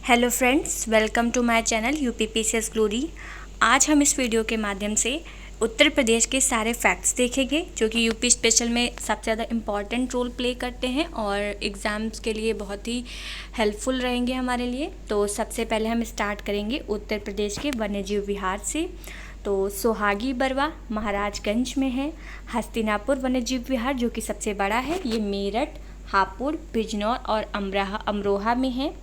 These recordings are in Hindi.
Hello friends, welcome to my channel UPPCS glory. आज हम इस वीडियो के माध्यम से उत्तर प्रदेश के सारे फैक्ट्स देखेंगे जो कि यूपी स्पेशल में सबसे ज़्यादा इम्पॉर्टेंट रोल प्ले करते हैं और एग्ज़ाम्स के लिए बहुत ही हेल्पफुल रहेंगे हमारे लिए। तो सबसे पहले हम स्टार्ट करेंगे उत्तर प्रदेश के वन्यजीव विहार से। तो सोहागी बरवा महाराजगंज में है। हस्तिनापुर वन्यजीव विहार जो कि सबसे बड़ा है, ये मेरठ, हापुड़, बिजनौर और अमरोहा में है।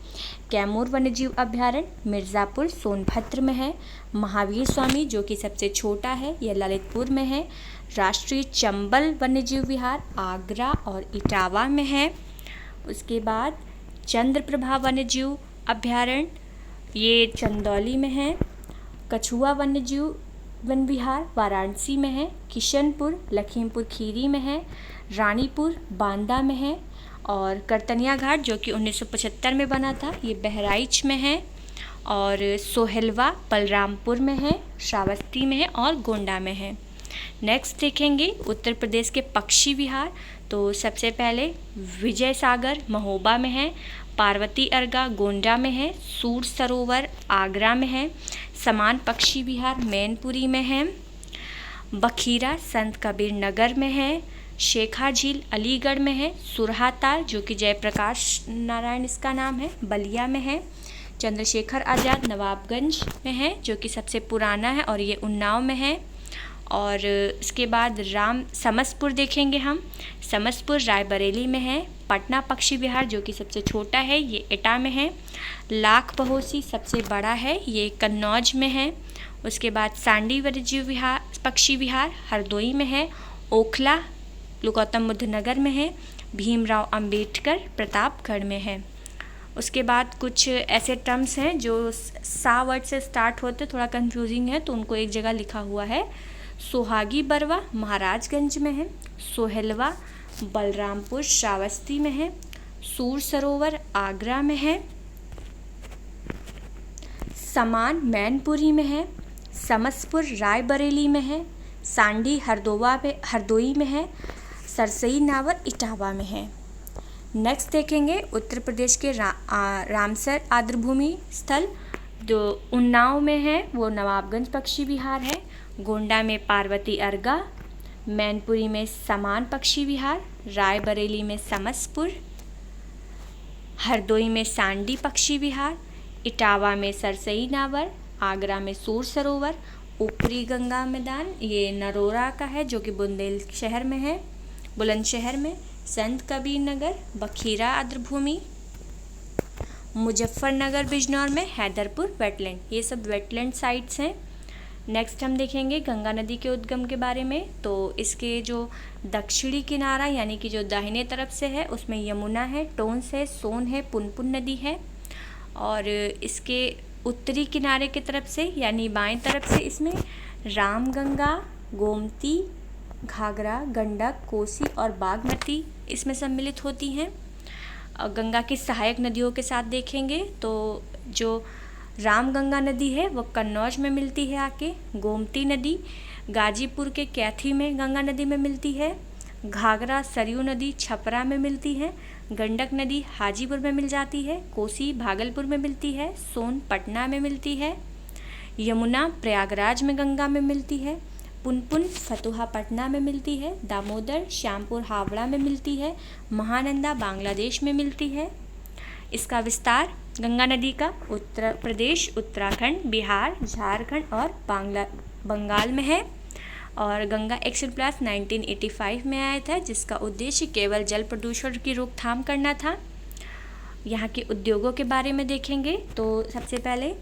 कैमूर वन्यजीव अभ्यारण्य मिर्ज़ापुर सोनभद्र में है। महावीर स्वामी जो कि सबसे छोटा है, यह ललितपुर में है। राष्ट्रीय चंबल वन्यजीव विहार आगरा और इटावा में है। उसके बाद चंद्रप्रभा वन्यजीव अभ्यारण्य ये चंदौली में है। कछुआ वन्यजीव वन विहार वाराणसी में है। किशनपुर लखीमपुर खीरी में है। रानीपुर बांदा में है। और करतनिया घाट जो कि 1975 में बना था, ये बहराइच में है। और सोहेलवा बलरामपुर में है, श्रावस्ती में है और गोंडा में है। नेक्स्ट देखेंगे उत्तर प्रदेश के पक्षी विहार। तो सबसे पहले विजय सागर महोबा में है। पार्वती अर्गा गोंडा में है। सूर सरोवर आगरा में है। समान पक्षी विहार मैनपुरी में है। बखीरा संत कबीर नगर में है। शेखा झील अलीगढ़ में है। सुरहाताल जो कि जयप्रकाश नारायण इसका नाम है, बलिया में है। चंद्रशेखर आज़ाद नवाबगंज में है जो कि सबसे पुराना है और ये उन्नाव में है। और इसके बाद राम समसपुर देखेंगे हम। समसपुर रायबरेली में है। पटना पक्षी विहार जो कि सबसे छोटा है, ये एटा में है। लाख बहोसी सबसे बड़ा है, ये कन्नौज में है। उसके बाद सांडी वन्यजीव विहार पक्षी विहार हरदोई में है। ओखला गौतम बुद्ध नगर में है। भीमराव अंबेडकर प्रतापगढ़ में है। उसके बाद कुछ ऐसे टर्म्स हैं जो सा वर्ड से स्टार्ट होते, थोड़ा कंफ्यूजिंग है, तो उनको एक जगह लिखा हुआ है। सोहागी बरवा महाराजगंज में है। सोहेलवा बलरामपुर श्रावस्ती में है। सूर सरोवर आगरा में है। समान मैनपुरी में है। समसपुर रायबरेली में है। सांडी हरदोई में है। सरसई नावर इटावा में है। नेक्स्ट देखेंगे उत्तर प्रदेश के रामसर आर्द्रभूमि स्थल जो उन्नाव में है, वो नवाबगंज पक्षी विहार है। गोंडा में पार्वती अर्गा। मैनपुरी में समान पक्षी विहार। रायबरेली में समसपुर। हरदोई में सांडी पक्षी विहार। इटावा में सरसई नावर। आगरा में सूर सरोवर। ऊपरी गंगा मैदान ये नरोरा का है जो कि बुलंदशहर में है, बुलंदशहर में। संत कबीर नगर बखीरा आर्द्रभूमि। मुजफ्फरनगर बिजनौर में हैदरपुर वेटलैंड, ये सब वेटलैंड साइट्स हैं। नेक्स्ट हम देखेंगे गंगा नदी के उद्गम के बारे में। तो इसके जो दक्षिणी किनारा यानी कि जो दाहिने तरफ से है उसमें यमुना है, टोंस है, सोन है, पुनपुन नदी है। और इसके उत्तरी किनारे की तरफ से यानी बाएं तरफ से इसमें रामगंगा, गोमती, घाघरा, गंडक, कोसी और बागमती इसमें सम्मिलित होती हैं। गंगा की सहायक नदियों के साथ देखेंगे तो जो रामगंगा नदी है वो कन्नौज में मिलती है आके। गोमती नदी गाजीपुर के कैथी में गंगा नदी में मिलती है। घाघरा सरयू नदी छपरा में मिलती है। गंडक नदी हाजीपुर में मिल जाती है। कोसी भागलपुर में मिलती है। सोन पटना में मिलती है। यमुना प्रयागराज में गंगा में मिलती है। पुनपुन फतुहा पटना में मिलती है। दामोदर श्यामपुर हावड़ा में मिलती है। महानंदा बांग्लादेश में मिलती है। इसका विस्तार गंगा नदी का उत्तर प्रदेश, उत्तराखंड, बिहार, झारखंड और बंगाल में है। और गंगा एक्शन प्लान 1985 में आया था जिसका उद्देश्य केवल जल प्रदूषण की रोकथाम करना था। यहाँ के उद्योगों के बारे में देखेंगे तो सबसे पहले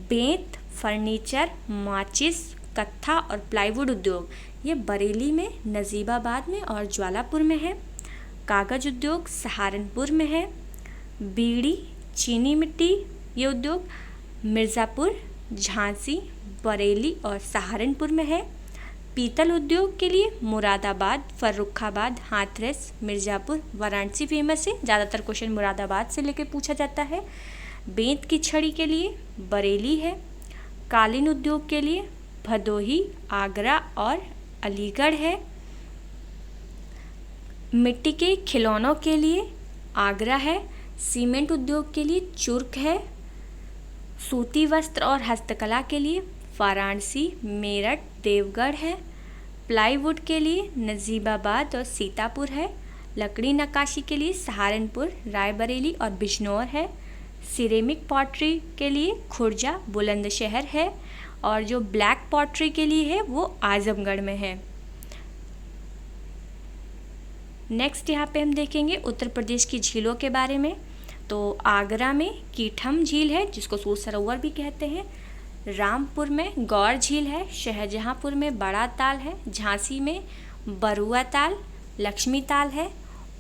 बेंत, फर्नीचर, माचिस, कत्था और प्लाईवुड उद्योग ये बरेली में, नजीबाबाद में और ज्वालापुर में है। कागज उद्योग सहारनपुर में है। बीड़ी, चीनी मिट्टी ये उद्योग मिर्ज़ापुर, झांसी, बरेली और सहारनपुर में है। पीतल उद्योग के लिए मुरादाबाद, फर्रुखाबाद, हाथरस, मिर्ज़ापुर, वाराणसी फेमस है। ज़्यादातर क्वेश्चन मुरादाबाद से लेकर पूछा जाता है। बेंत की छड़ी के लिए बरेली है। कालीन उद्योग के लिए भदोही, आगरा और अलीगढ़ है। मिट्टी के खिलौनों के लिए आगरा है। सीमेंट उद्योग के लिए चुर्क है। सूती वस्त्र और हस्तकला के लिए वाराणसी, मेरठ, देवगढ़ है। प्लाईवुड के लिए नजीबाबाद और सीतापुर है। लकड़ी नक्काशी के लिए सहारनपुर, रायबरेली और बिजनौर है। सिरेमिक पॉटरी के लिए खुर्जा, बुलंदशहर है। और जो ब्लैक पॉटरी के लिए है वो आजमगढ़ में है। नेक्स्ट यहाँ पे हम देखेंगे उत्तर प्रदेश की झीलों के बारे में। तो आगरा में कीठम झील है जिसको सूर सरोवर भी कहते हैं। रामपुर में गौर झील है। शाहजहाँपुर में बड़ा ताल है। झांसी में बरुआ ताल, लक्ष्मी ताल है।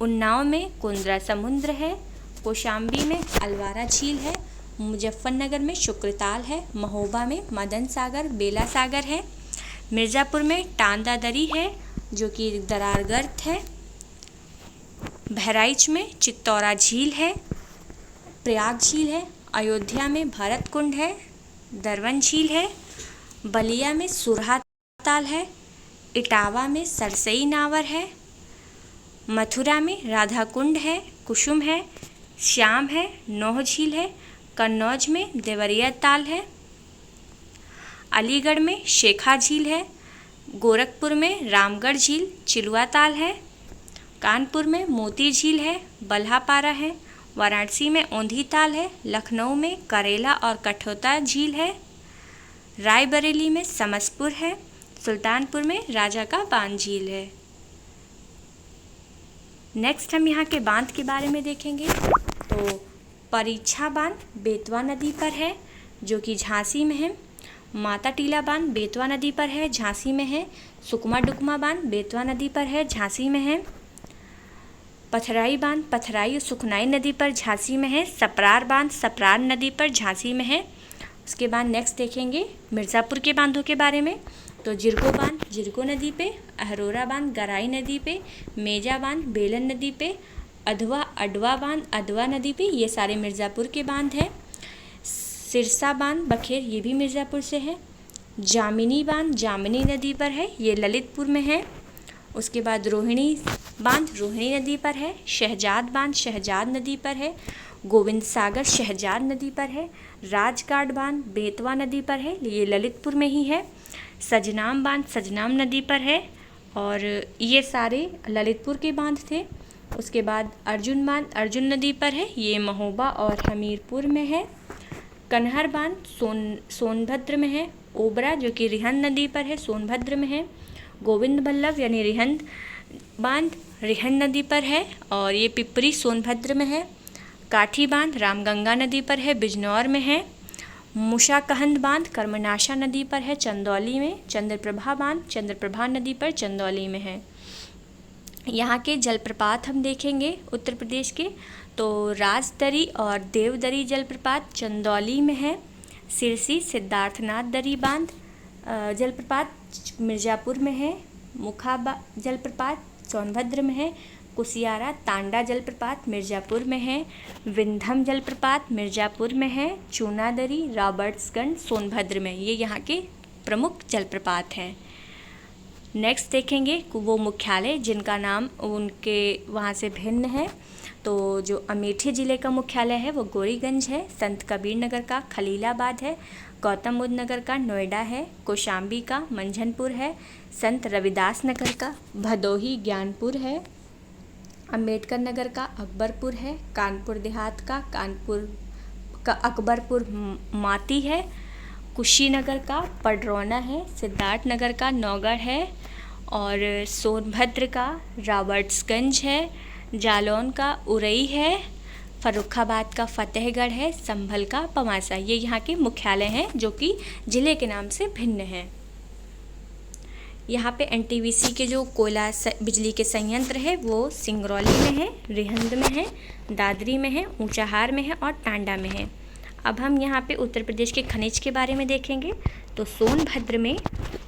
उन्नाव में कुंद्रा समुद्र है। कौशाम्बी में अलवारा झील है। मुजफ्फरनगर में शुक्रताल है। महोबा में मदन सागर, बेला सागर है। मिर्ज़ापुर में टांदा दरी है जो कि दरारगर्त है। बहराइच में चित्तौरा झील है। प्रयाग झील है। अयोध्या में भरत कुंड है। दरवन झील है। बलिया में सुरहा ताल है। इटावा में सरसई नावर है। मथुरा में राधा कुंड है, कुसुम है, श्याम है, नौह झील है। कन्नौज में देवरिया ताल है। अलीगढ़ में शेखा झील है। गोरखपुर में रामगढ़ झील, चिलुआ ताल है। कानपुर में मोती झील है, बल्हापारा है। वाराणसी में औंधी ताल है। लखनऊ में करेला और कठौता झील है। रायबरेली में समसपुर है। सुल्तानपुर में राजा का बांध झील है। नेक्स्ट हम यहाँ के बांध के बारे में देखेंगे। तो परीक्षा बांध बेतवा नदी पर है जो कि झांसी में है। माता टीला बांध बेतवा नदी पर है, झांसी में है। सुकमा डुकमा बांध बेतवा नदी पर है, झांसी में है। पथराई बांध पथराई और सुखनाई नदी पर झांसी में है। सपरार बांध सपरार नदी पर झांसी में है। उसके बाद नेक्स्ट देखेंगे मिर्ज़ापुर के बांधों के बारे में। तो जिरको बांध जिरको नदी पे, अहरोरा बांध गराई नदी पे, मेजा बांध बेलन नदी पे, अडवा बांध अडवा नदी पे, ये सारे मिर्ज़ापुर के बांध हैं। सिरसा बांध बखेर ये भी मिर्ज़ापुर से है। जामिनी बांध जामिनी नदी पर है, ये ललितपुर में है। उसके बाद रोहिणी बांध रोहिणी नदी पर है। शहजाद बांध शहजाद नदी पर है। गोविंद सागर शहजाद नदी पर है। राजकाट बांध बेतवा नदी पर है, ये ललितपुर में ही है। सजनाम बांध सजनाम नदी पर है और ये सारे ललितपुर के बांध थे। उसके बाद अर्जुन बांध अर्जुन नदी पर है, ये महोबा और हमीरपुर में है। कन्हर बांध सोनभद्र में है। ओबरा जो कि रिहंद नदी पर है, सोनभद्र में है। गोविंद बल्लभ यानी रिहंद बांध रिहंद नदी पर है और ये पिपरी सोनभद्र में है। काठी बांध रामगंगा नदी पर है, बिजनौर में है। मुशाकहंद बांध कर्मनाशा नदी पर है, चंदौली में। चंद्रप्रभा बांध चंद्रप्रभा नदी पर, चंदौली में है। यहाँ के जलप्रपात हम देखेंगे उत्तर प्रदेश के। तो राजदरी और देवदरी जलप्रपात चंदौली में है। सिरसी सिद्धार्थनाथ दरी बांध जलप्रपात मिर्ज़ापुर में है। मुखा जलप्रपात सोनभद्र में है। कुसियारा तांडा जलप्रपात मिर्ज़ापुर में है। विंधम जलप्रपात मिर्ज़ापुर में है। चूनादरी रॉबर्ट्सगंज सोनभद्र में, ये यहाँ के प्रमुख जलप्रपात हैं। नेक्स्ट देखेंगे वो मुख्यालय जिनका नाम उनके वहाँ से भिन्न है। तो जो अमेठी ज़िले का मुख्यालय है वो गौरीगंज है। संत कबीर नगर का खलीलाबाद है। गौतम बुद्ध नगर का नोएडा है। कौशाम्बी का मंझनपुर है। संत रविदास नगर का भदोही ज्ञानपुर है। अम्बेडकर नगर का अकबरपुर है। कानपुर देहात का अकबरपुर माती है। कुशीनगर का पडरौना है। सिद्धार्थ नगर का नौगढ़ है और सोनभद्र का रॉबर्ट्सगंज है। जालौन का उरई है। फर्रुखाबाद का फतेहगढ़ है। संभल का पवासा, ये यहाँ के मुख्यालय हैं जो कि ज़िले के नाम से भिन्न हैं। यहाँ पे एनटीपीसी के जो कोयला बिजली के संयंत्र है वो सिंगरौली में है, रिहंद में है, दादरी में है, ऊंचाहार में है और टांडा में है। अब हम यहाँ पे उत्तर प्रदेश के खनिज के बारे में देखेंगे। तो सोनभद्र में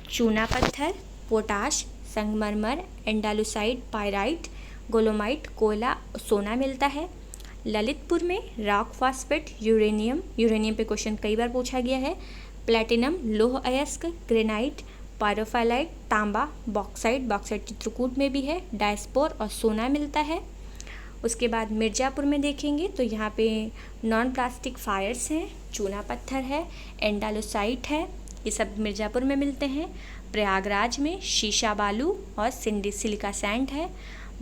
चूना पत्थर, पोटाश, संगमरमर, एंडालुसाइड, पायराइट, गोलोमाइट, कोयला, सोना मिलता है। ललितपुर में रॉक फॉस्फेट, यूरेनियम पे क्वेश्चन कई बार पूछा गया है। प्लैटिनम, लोह अयस्क, ग्रेनाइट, पायरोफाइलाइट, तांबा, बॉक्साइट चित्रकूट में भी है। डायस्पोर और सोना मिलता है। उसके बाद मिर्ज़ापुर में देखेंगे तो यहाँ पे नॉन प्लास्टिक फायर्स हैं, चूना पत्थर है, एंडालोसाइट है, ये सब मिर्ज़ापुर में मिलते हैं। प्रयागराज में शीशा बालू और सिलिका सैंड है।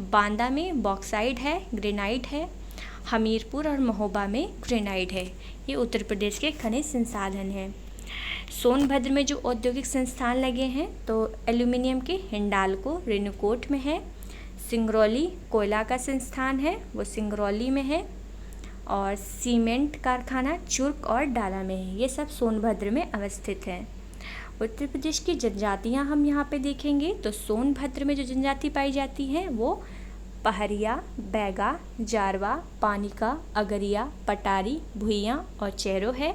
बांदा में बॉक्साइड है, ग्रेनाइट है। हमीरपुर और महोबा में ग्रेनाइट है। ये उत्तर प्रदेश के खनिज संसाधन हैं। सोनभद्र में जो औद्योगिक संस्थान लगे हैं तो एल्यूमिनियम के हिंडाल्को रेणुकूट में है। सिंगरौली कोयला का संस्थान है, वो सिंगरौली में है। और सीमेंट कारखाना चुर्क और डाला में है। ये सब सोनभद्र में अवस्थित हैं। उत्तर प्रदेश की जनजातियां हम यहाँ पे देखेंगे तो सोनभद्र में जो जनजाति पाई जाती हैं वो पहरिया, बैगा, जारवा, पानिका, अगरिया, पटारी, भुइयाँ और चेरो है।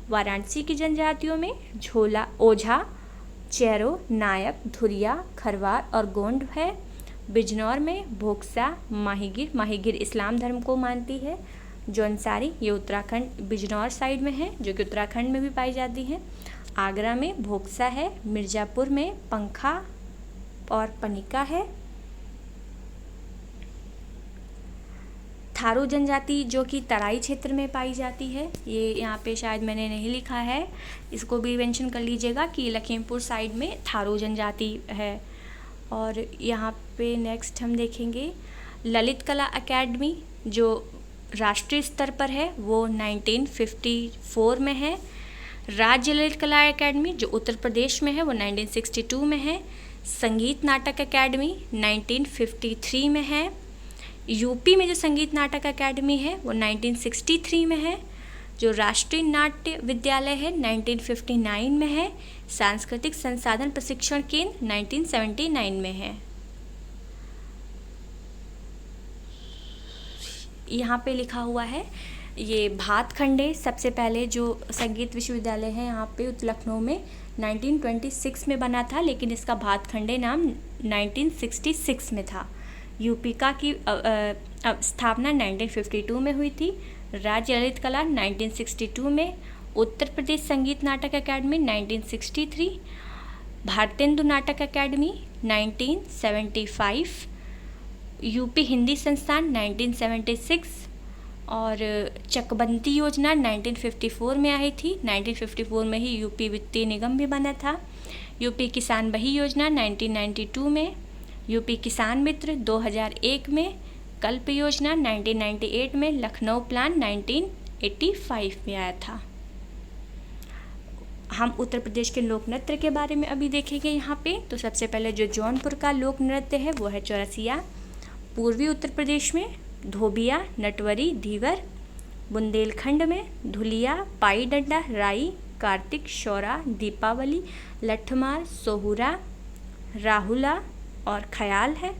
वाराणसी की जनजातियों में झोला, ओझा, चेरो, नायक, धुरिया, खरवार और गोंड है। बिजनौर में भोक्सा, माहीगिर इस्लाम धर्म को मानती है। जौनसारी ये उत्तराखंड बिजनौर साइड में है, जो कि उत्तराखंड में भी पाई जाती है। आगरा में भोक्सा है। मिर्ज़ापुर में पंखा और पनिका है। थारू जनजाति जो कि तराई क्षेत्र में पाई जाती है, ये यहाँ पे शायद मैंने नहीं लिखा है, इसको भी मेंशन कर लीजिएगा कि लखीमपुर साइड में थारू जनजाति है। और यहाँ पे नेक्स्ट हम देखेंगे ललित कला एकेडमी जो राष्ट्रीय स्तर पर है वो 1954 में है। राज्य ललित कला एकेडमी जो उत्तर प्रदेश में है वो 1962 में है। संगीत नाटक एकेडमी 1953 में है। यूपी में जो संगीत नाटक एकेडमी है वो 1963 में है। जो राष्ट्रीय नाट्य विद्यालय है 1959 में है। सांस्कृतिक संसाधन प्रशिक्षण केंद्र 1979 में है। यहाँ पे लिखा हुआ है ये भातखंडे सबसे पहले जो संगीत विश्वविद्यालय है यहाँ पे लखनऊ में 1926 में बना था, लेकिन इसका भातखंडे नाम 1966 में था। यूपिका की स्थापना 1952 में हुई थी। राज्य ललित कला 1962 में। उत्तर प्रदेश संगीत नाटक एकेडमी 1963। भारतेंदु नाटक एकेडमी 1975। यूपी हिंदी संस्थान 1976 और चकबंदी योजना 1954 में आई थी। 1954 में ही यूपी वित्तीय निगम भी बना था। यूपी किसान बही योजना 1992 में। यूपी किसान मित्र 2001 में। कल्प योजना 1998 में। लखनऊ प्लान 1985 में आया था। हम उत्तर प्रदेश के लोक नृत्य के बारे में अभी देखेंगे यहाँ पे। तो सबसे पहले जो जौनपुर का लोक नृत्य है वो है चौरसिया। पूर्वी उत्तर प्रदेश में धोबिया, नटवरी, धीवर। बुंदेलखंड में धुलिया, पाई डंडा, राई, कार्तिक, शौरा, दीपावली, लठमार, सोहुरा, राहुला और ख्याल है।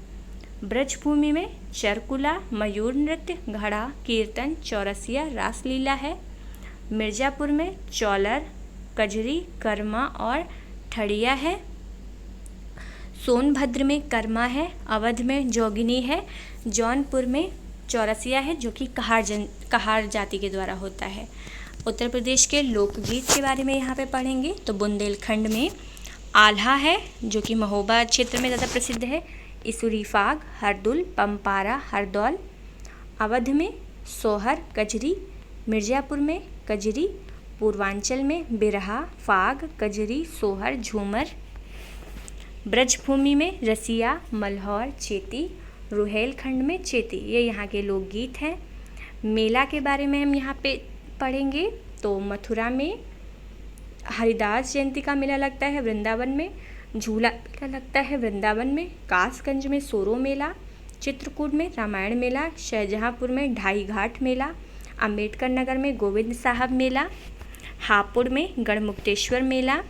ब्रजभूमि में चरकुला, मयूर नृत्य, घड़ा, कीर्तन, चौरसिया, रासलीला है। मिर्ज़ापुर में चौलर, कजरी, कर्मा और ठड़िया है। सोनभद्र में कर्मा है। अवध में जोगिनी है। जौनपुर में चौरसिया है जो कि कहार जाति के द्वारा होता है। उत्तर प्रदेश के लोकगीत के बारे में यहाँ पे पढ़ेंगे तो बुंदेलखंड में आल्हा है जो कि महोबा क्षेत्र में ज़्यादा प्रसिद्ध है। इसुरी फाग, हरदुल, पंपारा, हरदौल। अवध में सोहर, कजरी। मिर्ज़ापुर में कजरी। पूर्वांचल में बिरहा, फाग, कजरी, सोहर, झूमर। ब्रजभूमि में रसिया, मल्हौर, चेती। रुहेलखंड में चेती। ये यहाँ के लोकगीत हैं। मेला के बारे में हम यहाँ पे पढ़ेंगे तो मथुरा में हरिदास जयंती का मेला लगता है। वृंदावन में झूला मेला लगता है। वृंदावन में कासगंज में सोरो मेला। चित्रकूट में रामायण मेला। शाहजहाँपुर में ढाई घाट मेला। अम्बेडकर नगर में गोविंद साहब मेला। हापुड़ में गढ़मुक्तेश्वर मेला।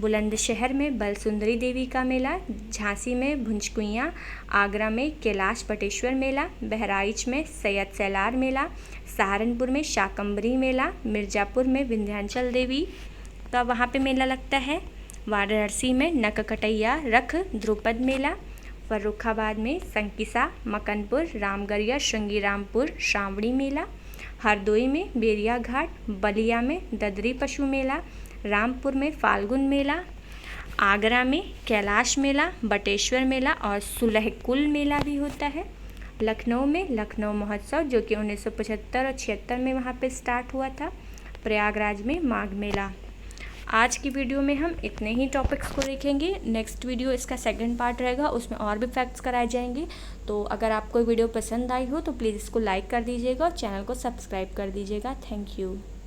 बुलंदशहर में बलसुंदरी देवी का मेला। झांसी में भुंजकुइयाँ। आगरा में कैलाश पटेश्वर मेला। बहराइच में सैयद सैलार मेला। सहारनपुर में शाकंबरी मेला। मिर्ज़ापुर में विंध्याचल देवी का वहाँ पे मेला लगता है। वाराणसी में नककटैया रख ध्रुपद मेला। फर्रुखाबाद में संकिसा, मकनपुर, रामगढ़िया, श्रृंगीरामपुर श्रावणी मेला। हरदोई में बेरिया घाट। बलिया में ददरी पशु मेला। रामपुर में फाल्गुन मेला। आगरा में कैलाश मेला, बटेश्वर मेला और सुलहकुल मेला भी होता है। लखनऊ में लखनऊ महोत्सव जो कि 1975 और 76 में वहाँ पे स्टार्ट हुआ था। प्रयागराज में माघ मेला। आज की वीडियो में हम इतने ही टॉपिक्स को देखेंगे। नेक्स्ट वीडियो इसका सेकंड पार्ट रहेगा, उसमें और भी फैक्ट्स कराए जाएंगे। तो अगर आपको वीडियो पसंद आई हो तो प्लीज़ इसको लाइक कर दीजिएगा और चैनल को सब्सक्राइब कर दीजिएगा। Thank you.